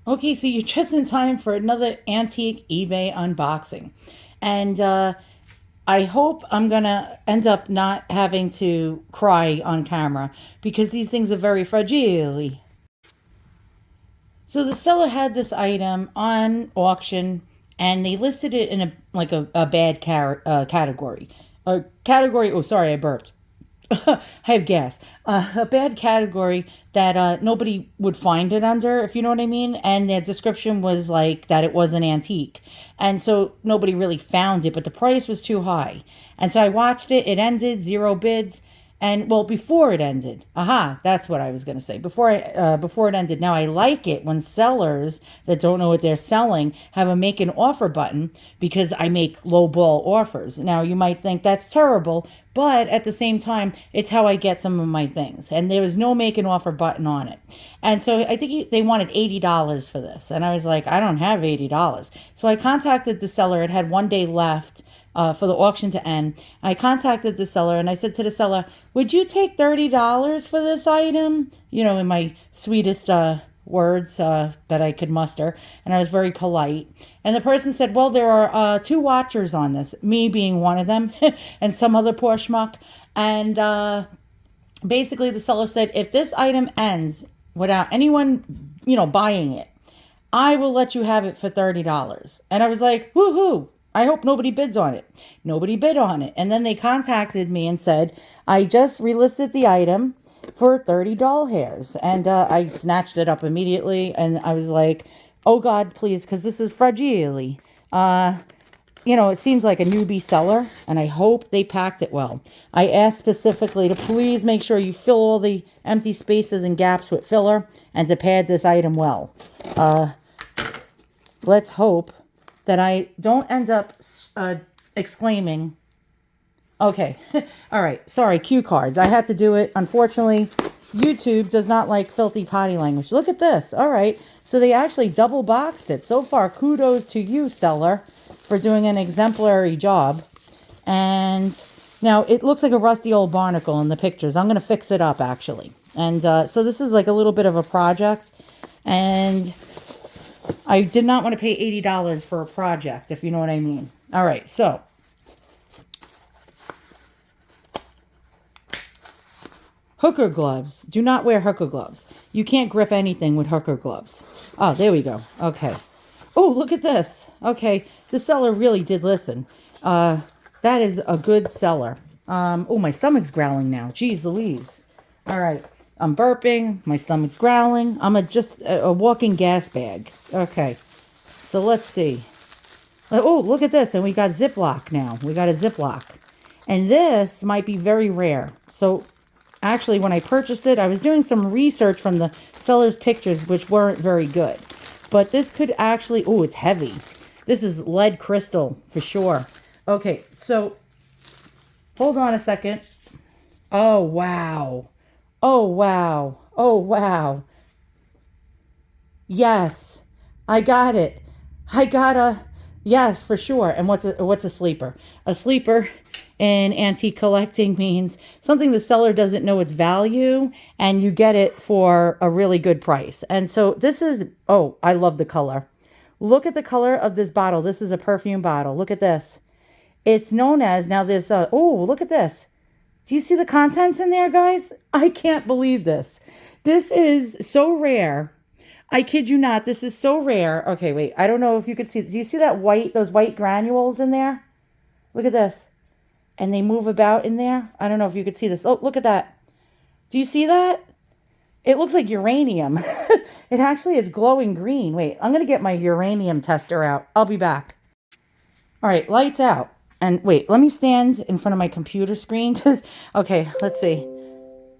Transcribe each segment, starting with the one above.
Okay, so you're just in time for another antique eBay unboxing. And I hope I'm going to end up not having to cry on camera because these things are very fragile. So the seller had this item on auction and they listed it in a bad category. Or category, oh, sorry, I burped. I have gas. A bad category that nobody would find it under, if you know what I mean. And their description was like that it was an antique. And so nobody really found it, but the price was too high. And so I watched it. It ended, zero bids. And well, before it ended, that's what I was going to say. Before it ended. Now I like it when sellers that don't know what they're selling have a make an offer button because I make low ball offers. Now you might think that's terrible, but at the same time, it's how I get some of my things. And there was no make an offer button on it. And so I think they wanted $80 for this, and I was like, I don't have $80. So I contacted the seller. It had one day left for the auction to end. I contacted the seller and I said to the seller, would you take $30 for this item? You know, in my sweetest words that I could muster. And I was very polite. And the person said, well, there are two watchers on this, me being one of them and some other poor schmuck. And basically the seller said, if this item ends without anyone, buying it, I will let you have it for $30. And I was like, woohoo. I hope nobody bids on it. Nobody bid on it. And then they contacted me and said, I just relisted the item for 30 doll hairs. And I snatched it up immediately. And I was like, oh, God, please, because this is fragile. It seems like a newbie seller, and I hope they packed it well. I asked specifically to please make sure you fill all the empty spaces and gaps with filler and to pad this item well. Let's hope that I don't end up exclaiming. Okay. All right. Sorry, cue cards. I had to do it. Unfortunately, YouTube does not like filthy potty language. Look at this. All right. So they actually double boxed it. So far, kudos to you, seller, for doing an exemplary job. And now it looks like a rusty old barnacle in the pictures. I'm going to fix it up, actually. And so this is like a little bit of a project. And I did not want to pay $80 for a project, if you know what I mean. All right, so hooker gloves. Do not wear hooker gloves. You can't grip anything with hooker gloves. Oh, there we go. Okay. Oh, look at this. Okay, the seller really did listen. That is a good seller. Oh, my stomach's growling now. Jeez Louise. All right. I'm burping. My stomach's growling. I'm just a walking gas bag. Okay. So let's see. Oh, look at this. And we got Ziploc now. We got a Ziploc. And this might be very rare. So actually, when I purchased it, I was doing some research from the seller's pictures, which weren't very good. But this could actually... Oh, it's heavy. This is lead crystal for sure. Okay, so hold on a second. Oh, wow. Oh, wow. Oh, wow. Yes, I got it. Yes, for sure. And what's a sleeper? A sleeper in antique collecting means something the seller doesn't know its value and you get it for a really good price. And so this is, oh, I love the color. Look at the color of this bottle. This is a perfume bottle. Look at this. It's known as, now this, oh, look at this. Do you see the contents in there, guys? I can't believe this. This is so rare. I kid you not. This is so rare. Okay, wait. I don't know if you could see. Do you see that those white granules in there? Look at this. And they move about in there. I don't know if you could see this. Oh, look at that. Do you see that? It looks like uranium. It actually is glowing green. Wait, I'm going to get my uranium tester out. I'll be back. All right, lights out. And wait, let me stand in front of my computer screen because, okay, let's see.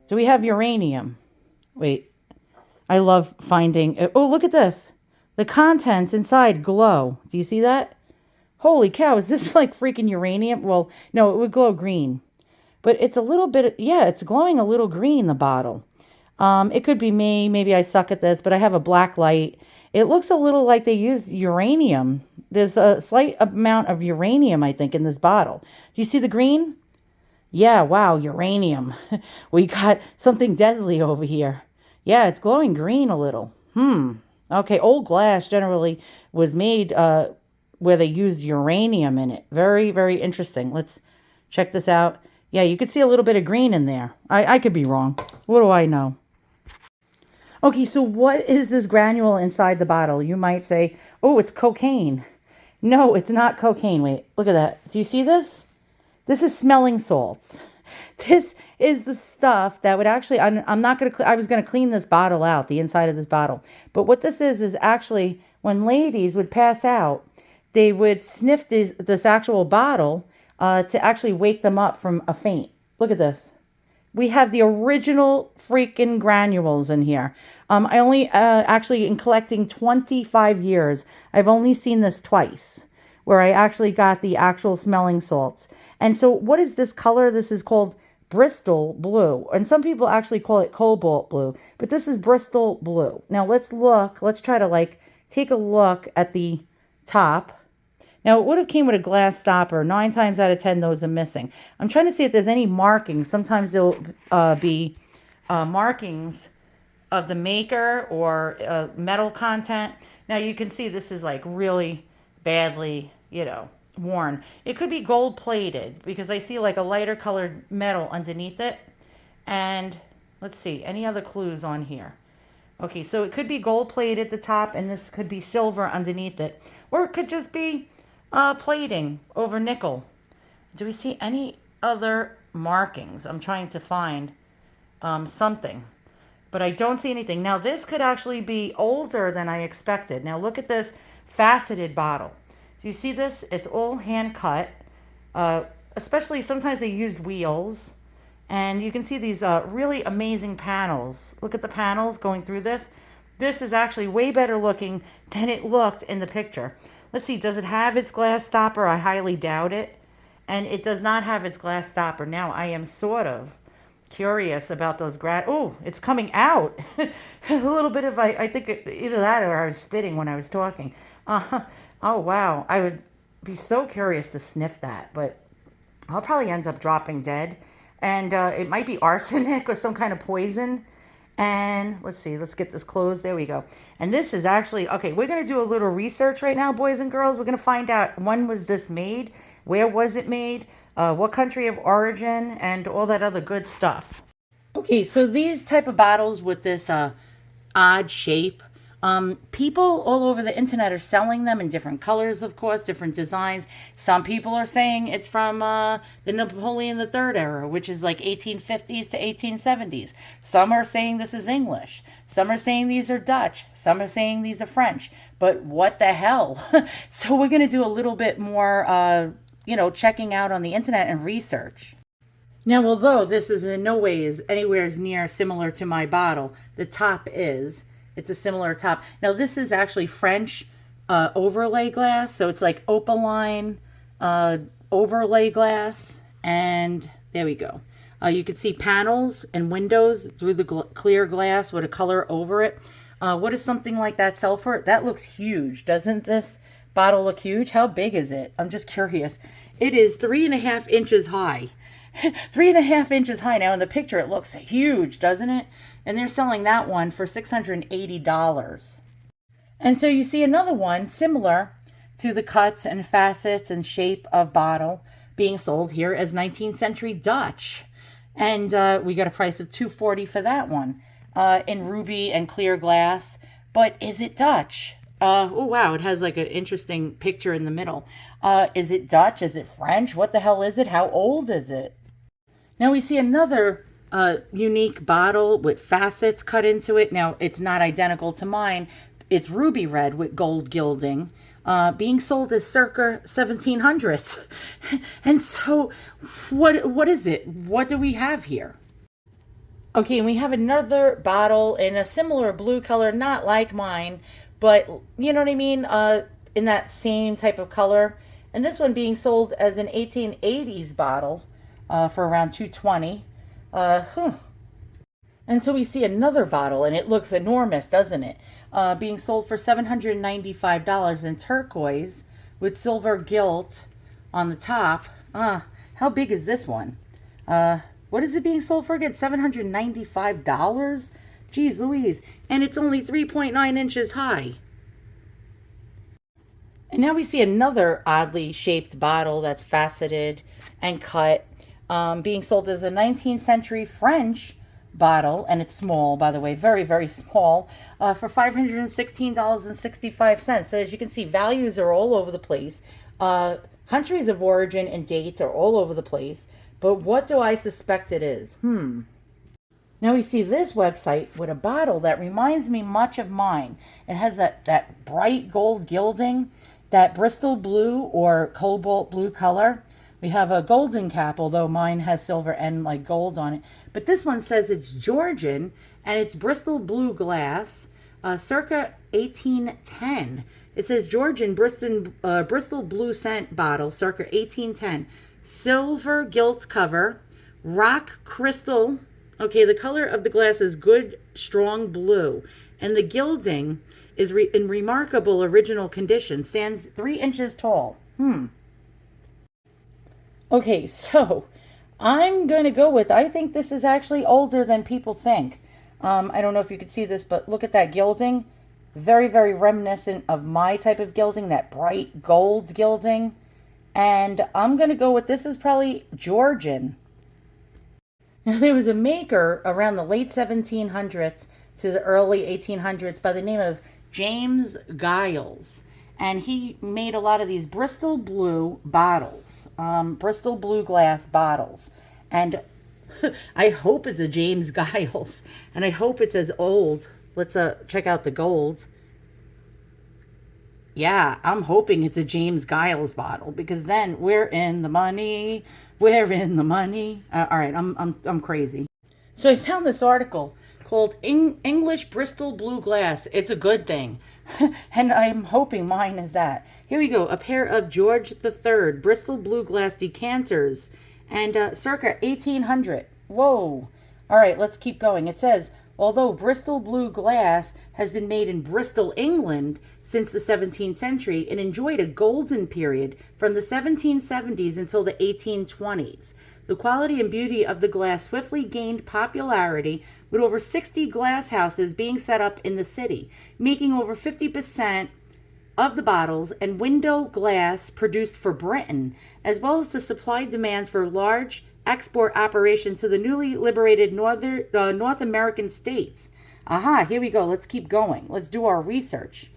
Do we have uranium? Wait, I love finding, oh, look at this. The contents inside glow. Do you see that? Holy cow, is this like freaking uranium? Well, no, it would glow green. But it's a little bit, yeah, it's glowing a little green, the bottle. It could be me. Maybe I suck at this, but I have a black light. It looks a little like they used uranium. There's a slight amount of uranium, I think, in this bottle. Do you see the green? Yeah, wow, uranium. We got something deadly over here. Yeah, it's glowing green a little. Okay, old glass generally was made where they used uranium in it. Very, very interesting. Let's check this out. Yeah, you could see a little bit of green in there. I could be wrong. What do I know? Okay, so what is this granule inside the bottle? You might say, oh, it's cocaine. No, it's not cocaine. Wait, look at that. Do you see this? This is smelling salts. This is the stuff that would actually, I'm not going to, I was going to clean this bottle out, the inside of this bottle. But what this is actually when ladies would pass out, they would sniff this actual bottle to actually wake them up from a faint. Look at this. We have the original freaking granules in here. I only, actually, in collecting 25 years, I've only seen this twice, where I actually got the actual smelling salts. And so what is this color? This is called Bristol blue. And some people actually call it cobalt blue, but this is Bristol blue. Now let's look. Let's try to like take a look at the top. Now, it would have came with a glass stopper. 9 times out of 10, those are missing. I'm trying to see if there's any markings. Sometimes there'll be markings of the maker or metal content. Now, you can see this is like really badly, worn. It could be gold plated because I see like a lighter colored metal underneath it. And let's see, any other clues on here? Okay, so it could be gold plated at the top and this could be silver underneath it. Or it could just be plating over nickel. Do we see any other markings? I'm trying to find something, but I don't see anything. Now, this could actually be older than I expected. Now, look at this faceted bottle. Do you see this? It's all hand cut. Especially sometimes they used wheels. And you can see these really amazing panels. Look at the panels going through this. This is actually way better looking than it looked in the picture. Let's see, does it have its glass stopper? I highly doubt it. And it does not have its glass stopper. Now, I am sort of curious about those oh, it's coming out. A little bit of, I think either that or I was spitting when I was talking. Oh, wow. I would be so curious to sniff that, but I'll probably end up dropping dead. And it might be arsenic or some kind of poison. And let's see, let's get this closed. There we go. And this is actually, okay, we're going to do a little research right now, boys and girls. We're going to find out when was this made, where was it made, what country of origin, and all that other good stuff. Okay, so these type of bottles with this odd shape, people all over the internet are selling them in different colors, of course, different designs. Some people are saying it's from the Napoleon III era, which is like 1850s to 1870s. Some are saying this is English. Some are saying these are Dutch. Some are saying these are French. But what the hell? So we're going to do a little bit more, checking out on the internet and research. Now, although this is in no ways anywhere near similar to my bottle, the top is. It's a similar top. Now, this is actually French overlay glass. So it's like opaline overlay glass. And there we go. You can see panels and windows through the clear glass with a color over it. What does something like that sell for? That looks huge. Doesn't this bottle look huge? How big is it? I'm just curious. It is 3.5 inches high. 3.5 inches high. Now in the picture it looks huge, doesn't it? And they're selling that one for $680. And so you see another one similar to the cuts and facets and shape of bottle being sold here as 19th century Dutch. And we got a price of $240 for that one in ruby and clear glass. But is it Dutch? Oh, wow. It has like an interesting picture in the middle. Is it Dutch? Is it French? What the hell is it? How old is it? Now we see another unique bottle with facets cut into it. Now, it's not identical to mine. It's ruby red with gold gilding, being sold as circa 1700s. And so what is it? What do we have here? Okay, and we have another bottle in a similar blue color, not like mine, but you know what I mean? In that same type of color. And this one being sold as an 1880s bottle for around $220. And so we see another bottle, and it looks enormous, doesn't it? Being sold for $795 in turquoise with silver gilt on the top. How big is this one? What is it being sold for again? $795? Geez Louise. And it's only 3.9 inches high. And now we see another oddly shaped bottle that's faceted and cut, being sold as a 19th century French bottle, and it's small, by the way, very, very small, for $516.65. So as you can see, values are all over the place. Countries of origin and dates are all over the place. But what do I suspect it is? Now we see this website with a bottle that reminds me much of mine. It has that bright gold gilding, that Bristol blue or cobalt blue color. We have a golden cap, although mine has silver and like gold on it. But this one says it's Georgian and it's Bristol blue glass, circa 1810. It says Georgian Bristol blue scent bottle, circa 1810. Silver gilt cover, rock crystal. Okay, the color of the glass is good, strong blue. And the gilding is in remarkable original condition. Stands 3 inches tall. Okay, so I'm going to go with, I think this is actually older than people think. I don't know if you can see this, but look at that gilding. Very, very reminiscent of my type of gilding, that bright gold gilding. And I'm going to go with, this is probably Georgian. Now, there was a maker around the late 1700s to the early 1800s by the name of James Giles. And he made a lot of these Bristol blue bottles, Bristol blue glass bottles. And I hope it's a James Giles. And I hope it's as old. Let's check out the gold. Yeah, I'm hoping it's a James Giles bottle, because then we're in the money. We're in the money. All right, I'm crazy. So I found this article called English Bristol Blue Glass. It's a good thing. And I'm hoping mine is that. Here we go. A pair of George III Bristol Blue Glass decanters, and circa 1800. Whoa. All right, let's keep going. It says, although Bristol blue glass has been made in Bristol, England since the 17th century, it enjoyed a golden period from the 1770s until the 1820s. The quality and beauty of the glass swiftly gained popularity, with over 60 glass houses being set up in the city, making over 50% of the bottles and window glass produced for Britain, as well as to supply demands for large export operations to the newly liberated North American states. Aha, here we go. Let's keep going. Let's do our research.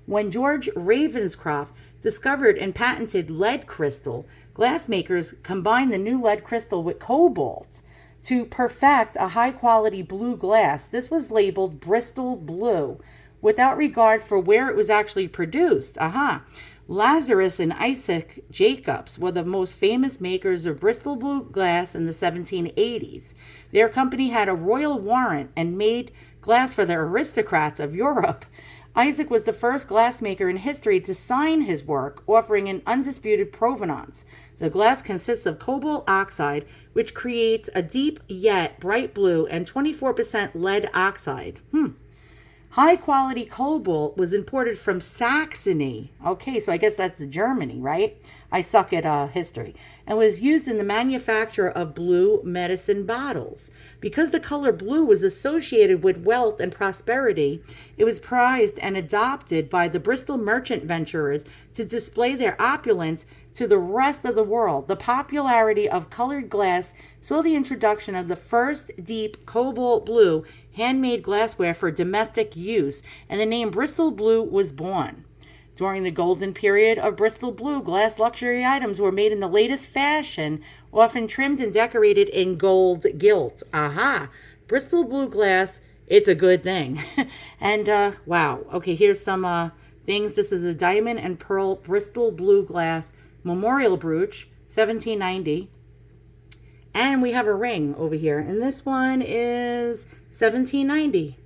When George Ravenscroft discovered and patented lead crystal, glassmakers combined the new lead crystal with cobalt to perfect a high-quality blue glass. This was labeled Bristol Blue, without regard for where it was actually produced. Aha. Lazarus and Isaac Jacobs were the most famous makers of Bristol blue glass in the 1780s. Their company had a royal warrant and made glass for the aristocrats of Europe. Isaac was the first glassmaker in history to sign his work, offering an undisputed provenance. The glass consists of cobalt oxide, which creates a deep yet bright blue, and 24% lead oxide. High-quality cobalt was imported from Saxony. Okay, so I guess that's Germany, right? I suck at history. And was used in the manufacture of blue medicine bottles. Because the color blue was associated with wealth and prosperity, it was prized and adopted by the Bristol merchant venturers to display their opulence to the rest of the world. The popularity of colored glass saw the introduction of the first deep cobalt blue handmade glassware for domestic use, and the name Bristol Blue was born. During the golden period of Bristol Blue, glass luxury items were made in the latest fashion, often trimmed and decorated in gold gilt. Aha! Bristol Blue glass, it's a good thing. And, wow. Okay, here's some things. This is a diamond and pearl Bristol Blue glass memorial brooch, 1790. And we have a ring over here, and this one is 1790.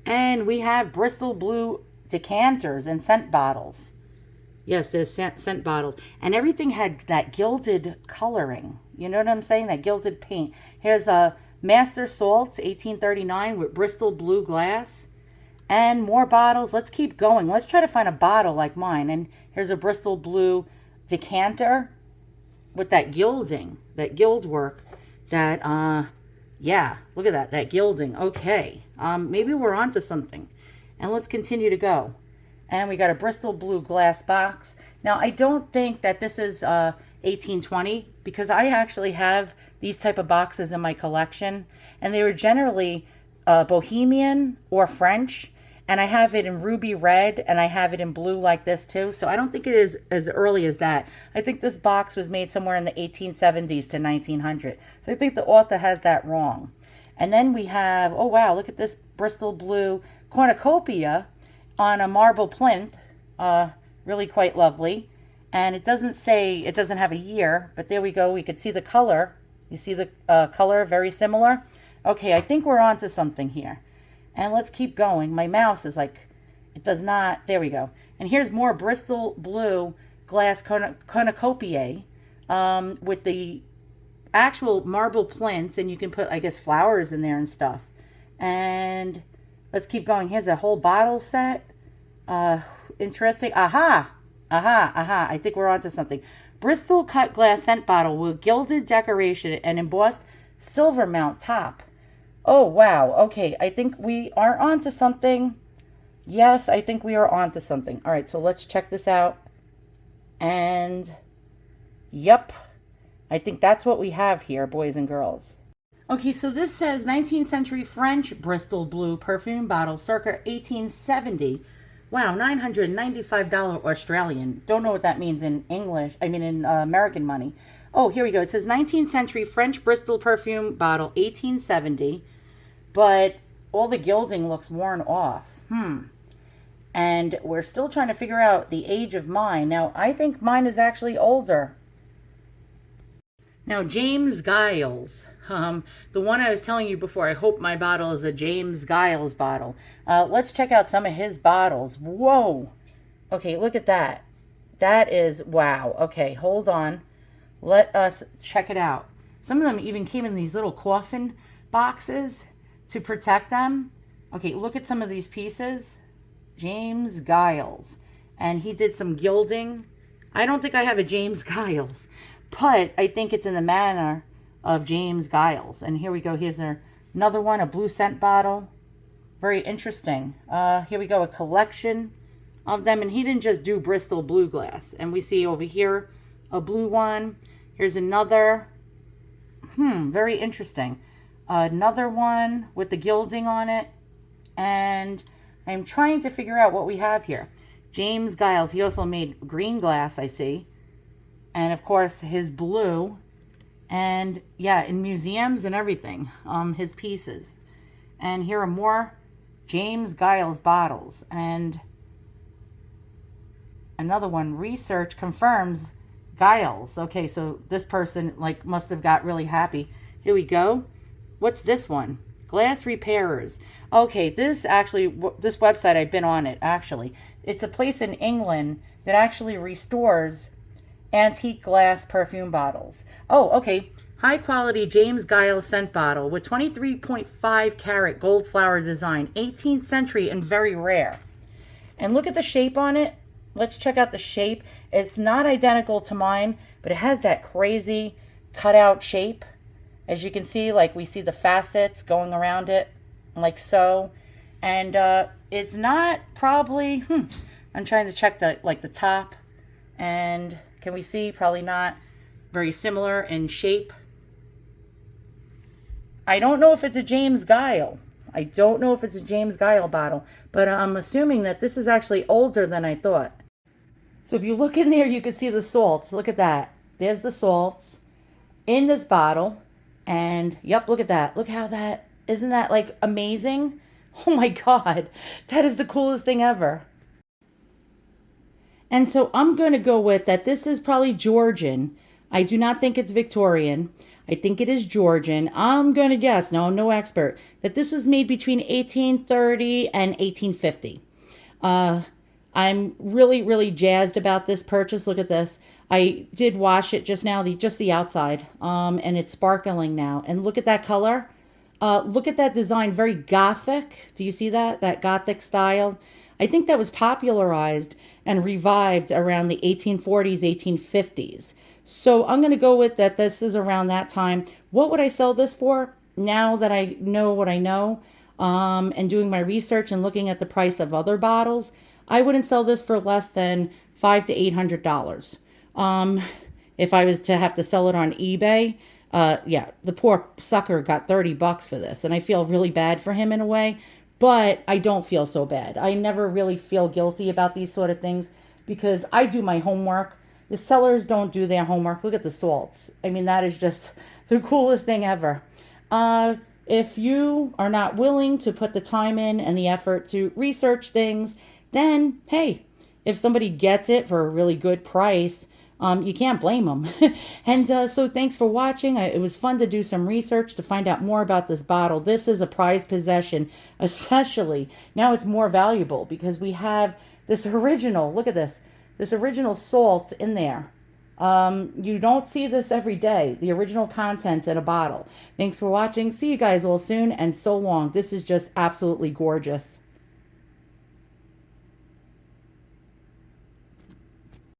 And we have Bristol blue decanters and scent bottles. Yes, there's scent bottles. And everything had that gilded coloring. You know what I'm saying? That gilded paint. Here's a Master Salts, 1839, with Bristol blue glass. And more bottles. Let's keep going. Let's try to find a bottle like mine. And here's a Bristol blue decanter with that gilding, that gild work, that, yeah, look at that gilding. Okay. Maybe we're onto something. And let's continue to go. And we got a Bristol blue glass box. Now, I don't think that this is 1820 because I actually have these type of boxes in my collection, and they were generally Bohemian or French, and I have it in ruby red, and I have it in blue like this too. So I don't think it is as early as that. I think this box was made somewhere in the 1870s to 1900. So I think the author has that wrong. And then we have, oh wow, look at this Bristol blue cornucopia on a marble plinth. Really quite lovely. And it doesn't say, it doesn't have a year, but there we go. We could see the color. You see the color, very similar. Okay, I think we're onto something here. And let's keep going. My mouse is like, it does not, there we go. And here's more Bristol blue glass cornucopia with the actual marble plinths, and you can put, I guess, flowers in there and stuff. And let's keep going. Here's a whole bottle set. Interesting. Aha! I think we're onto something. Bristol cut glass scent bottle with gilded decoration and embossed silver mount top. Oh, wow. Okay, I think we are onto something. Yes, I think we are onto something. All right, so let's check this out. And, yep, I think that's what we have here, boys and girls. Okay, so this says 19th century French Bristol blue perfume bottle circa 1870. Wow, $995 Australian. Don't know what that means in English. I mean, in American money. Oh, here we go. It says 19th century French Bristol perfume bottle, 1870. But all the gilding looks worn off. And we're still trying to figure out the age of mine. Now, I think mine is actually older. Now, James Giles. The one I was telling you before, I hope my bottle is a James Giles bottle. Let's check out some of his bottles. Whoa. Okay, look at that. That is, wow. Okay, hold on. Let us check it out. Some of them even came in these little coffin boxes to protect them. Okay, look at some of these pieces. James Giles. And he did some gilding. I don't think I have a James Giles, but I think it's in the manner of James Giles. And here we go. Here's another one, a blue scent bottle. Very interesting. Here we go, a collection of them. And he didn't just do Bristol blue glass. And we see over here a blue one. Here's another. Very interesting. Another one with the gilding on it. And I'm trying to figure out what we have here. James Giles, he also made green glass, I see. And of course, his blue. And yeah, in museums and everything, his pieces. And here are more James Giles bottles. And another one, research confirms Giles. Okay, so this person like must have got really happy. Here we go. What's this one? Glass Repairers. Okay, this website, I've been on it actually. It's a place in England that actually restores antique glass perfume bottles. Oh, okay. High quality James Giles scent bottle with 23.5 carat gold flower design, 18th century and very rare. And look at the shape on it. Let's check out the shape. It's not identical to mine, but it has that crazy cutout shape. As you can see, like we see the facets going around it, like so. And it's not probably, I'm trying to check the top. And can we see? Probably not. Very similar in shape. I don't know if it's a James Giles. I don't know if it's a James Giles bottle, but I'm assuming that this is actually older than I thought. So if you look in there, you can see the salts. Look at that. There's the salts in this bottle. And yep, look at that. Look how that, isn't that like amazing? Oh my God, that is the coolest thing ever. And so I'm going to go with that this is probably Georgian. I do not think it's Victorian. I think it is Georgian. I'm going to guess, no, I'm no expert, that this was made between 1830 and 1850. I'm really, really jazzed about this purchase. Look at this. I did wash it just now, just the outside, and it's sparkling now. And look at that color. Look at that design, very gothic. Do you see that? That gothic style. I think that was popularized and revived around the 1840s, 1850s. So I'm going to go with that this is around that time. What would I sell this for? Now that I know what I know, and doing my research and looking at the price of other bottles, I wouldn't sell this for less than $500 to $800. If I was to have to sell it on eBay, yeah, the poor sucker got $30 for this, and I feel really bad for him in a way, but I don't feel so bad. I never really feel guilty about these sort of things because I do my homework. The sellers don't do their homework. Look at the salts. I mean, that is just the coolest thing ever. If you are not willing to put the time in and the effort to research things, then hey, if somebody gets it for a really good price, you can't blame them. And so thanks for watching. It was fun to do some research to find out more about this bottle. This is a prized possession, especially now it's more valuable because we have this original, look at this original salt in there. You don't see this every day, the original contents in a bottle. Thanks for watching. See you guys all soon, and so long. This is just absolutely gorgeous.